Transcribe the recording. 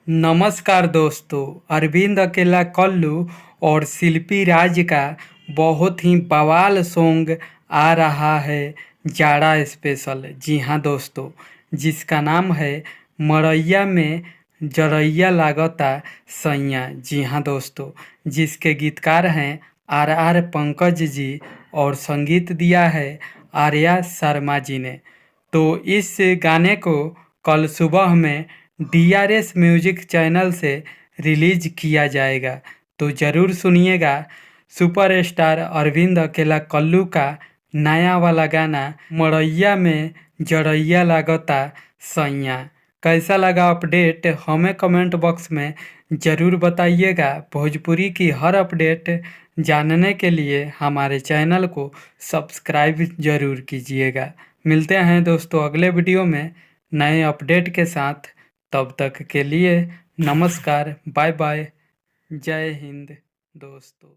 नमस्कार दोस्तों। अरविंद अकेला कल्लू और शिल्पी राज का बहुत ही बवाल सॉन्ग आ रहा है जाड़ा स्पेशल। जी हाँ दोस्तों, जिसका नाम है मड़ैया में जरैया लागता सैया। जी हाँ दोस्तों, जिसके गीतकार हैं आर पंकज जी और संगीत दिया है आर्या शर्मा जी ने। तो इस गाने को कल सुबह में DRS म्यूजिक चैनल से रिलीज किया जाएगा, तो ज़रूर सुनिएगा। सुपरस्टार अरविंद अकेला कल्लू का नया वाला गाना मड़ैया में जरैया लागता सैया। कैसा लगा अपडेट हमें कमेंट बॉक्स में ज़रूर बताइएगा। भोजपुरी की हर अपडेट जानने के लिए हमारे चैनल को सब्सक्राइब ज़रूर कीजिएगा। मिलते हैं दोस्तों अगले वीडियो में नए अपडेट के साथ। तब तक के लिए नमस्कार, बाय बाय, जय हिंद दोस्तों।